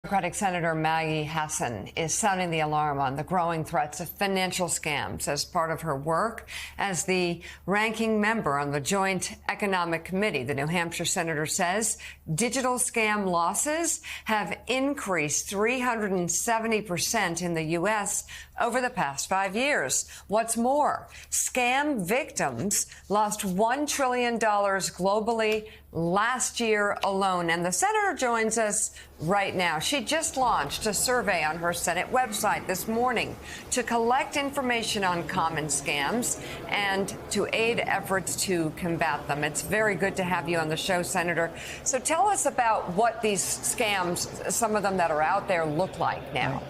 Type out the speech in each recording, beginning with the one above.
Democratic Senator Maggie Hassan is sounding the alarm on the growing threats of financial scams as part of her work as the ranking member on the Joint Economic Committee. The New Hampshire senator says digital scam losses have increased 370% in the U.S. over the past 5 years. What's more, scam victims lost $1 trillion globally last year alone. And the senator joins us right now. She just launched a survey on her Senate website this morning to collect information on common scams and to aid efforts to combat them. It's very good to have you on the show, Senator. So tell us about what these scams, some of them that are out there, look like now.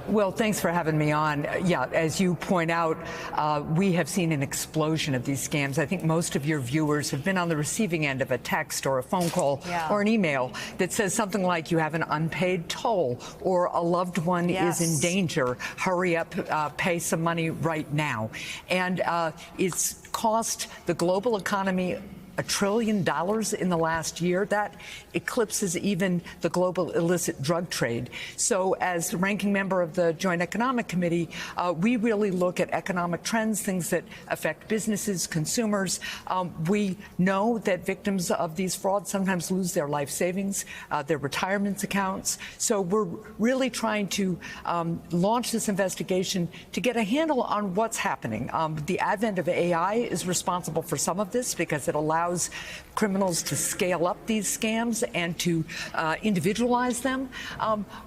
Well, thanks for having me on. Yeah, as you point out, we have seen an explosion of these scams. I think most of your viewers have been on the receiving end of a text or a phone call or an email that says something like you have an unpaid toll or a loved one is in danger. Hurry up, pay some money right now. And it's cost the global economy $1 trillion in the last year. That eclipses even the global illicit drug trade. So as ranking member of the Joint Economic Committee, we really look at economic trends, things that affect businesses, consumers. We know that victims of these frauds sometimes lose their life savings, their retirement accounts. So we're really trying to launch this investigation to get a handle on what's happening. The advent of AI is responsible for some of this because it allows criminals to scale up these scams and to individualize them.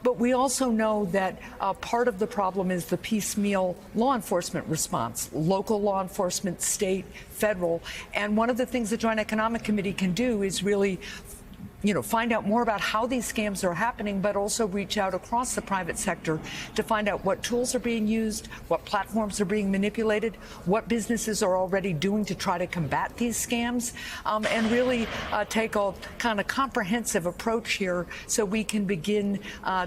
But we also know that part of the problem is the piecemeal law enforcement response, local law enforcement, state, federal. And one of the things the Joint Economic Committee can do is really find out more about how these scams are happening, but also reach out across the private sector to find out what tools are being used, what platforms are being manipulated, what businesses are already doing to try to combat these scams, and really take a kind of comprehensive approach here so we can begin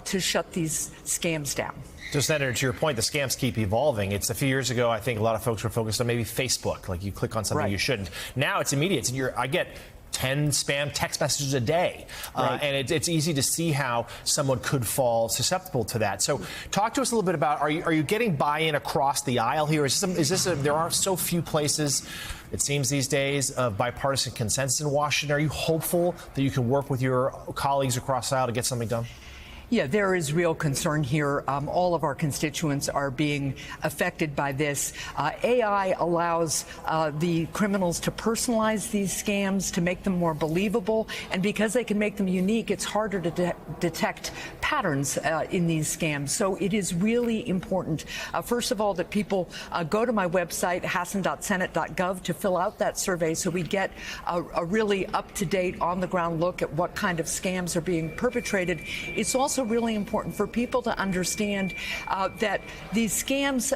to shut these scams down. So, Senator, to your point, the scams keep evolving. It's a few years ago, I think a lot of folks were focused on maybe Facebook, like you click on something you shouldn't. Now it's immediate. I get 10 spam text messages a day. And it's easy to see how someone could fall susceptible to that. So talk to us a little bit about, are you getting buy-in across the aisle here? There are so few places, it seems these days, of bipartisan consensus in Washington. Are you hopeful that you can work with your colleagues across the aisle to get something done? Yeah, there is real concern here. All of our constituents are being affected by this. AI allows the criminals to personalize these scams, to make them more believable. And because they can make them unique, it's harder to detect patterns in these scams. So it is really important, first of all, that people go to my website, hassan.senate.gov, to fill out that survey so we get a really up-to-date, on-the-ground look at what kind of scams are being perpetrated. It's also really important for people to understand that these scams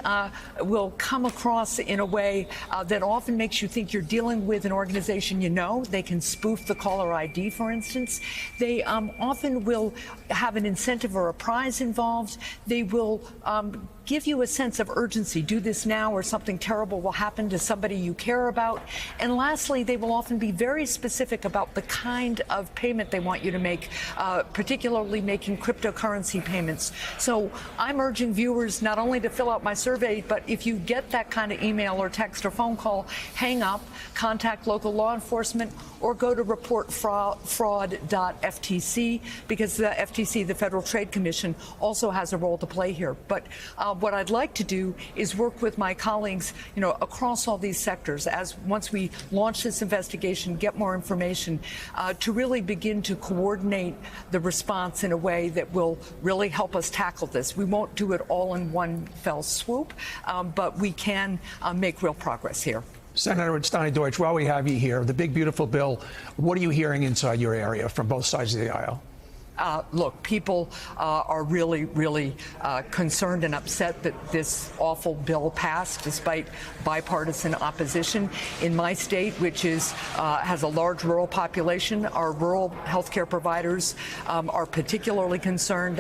will come across in a way that often makes you think you're dealing with an organization you know. They can spoof the caller ID, for instance. They often will have an incentive or a prize involved. They will give you a sense of urgency. Do this now or something terrible will happen to somebody you care about. And lastly, they will often be very specific about the kind of payment they want you to make, particularly making cryptocurrency payments. So I'm urging viewers not only to fill out my survey, but if you get that kind of email or text or phone call, hang up, contact local law enforcement, or go to reportfraud.ftc, because the FTC, the Federal Trade Commission, also has a role to play here. But what I'd like to do is work with my colleagues, across all these sectors, once we launch this investigation, get more information, to really begin to coordinate the response in a way that will really help us tackle this. We won't do it all in one fell swoop, but we can make real progress here. Senator Stani Deutsch, while we have you here, the big, beautiful bill, what are you hearing inside your area from both sides of the aisle? Look, people are really, really concerned and upset that this awful bill passed despite bipartisan opposition. In my state, which has a large rural population, our rural health care providers are particularly concerned.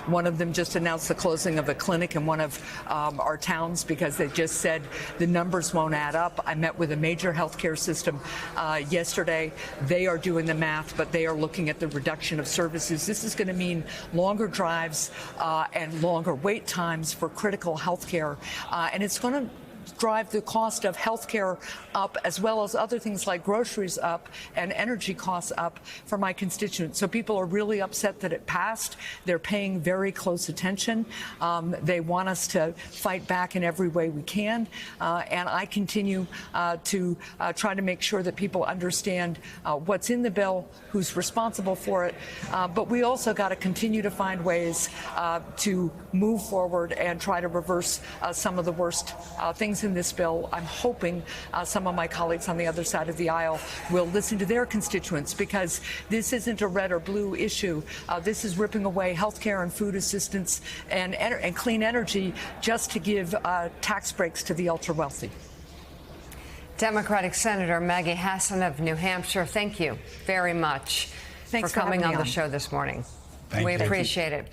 One of them just announced the closing of a clinic in one of our towns because they just said the numbers won't add up. I met with a major health care system yesterday. They are doing the math, but they are looking at the reduction of services issues. This is going to mean longer drives and longer wait times for critical health care. And it's going to drive the cost of health care up, as well as other things like groceries up and energy costs up for my constituents. So people are really upset that it passed. They're paying very close attention. They want us to fight back in every way we can. And I continue to try to make sure that people understand what's in the bill, who's responsible for it. But we also got to continue to find ways to move forward and try to reverse some of the worst things in this bill. I'm hoping some of my colleagues on the other side of the aisle will listen to their constituents, because this isn't a red or blue issue. This is ripping away health care and food assistance and clean energy just to give tax breaks to the ultra wealthy. Democratic Senator Maggie Hassan of New Hampshire, thank you very much for coming on the show this morning. We appreciate it.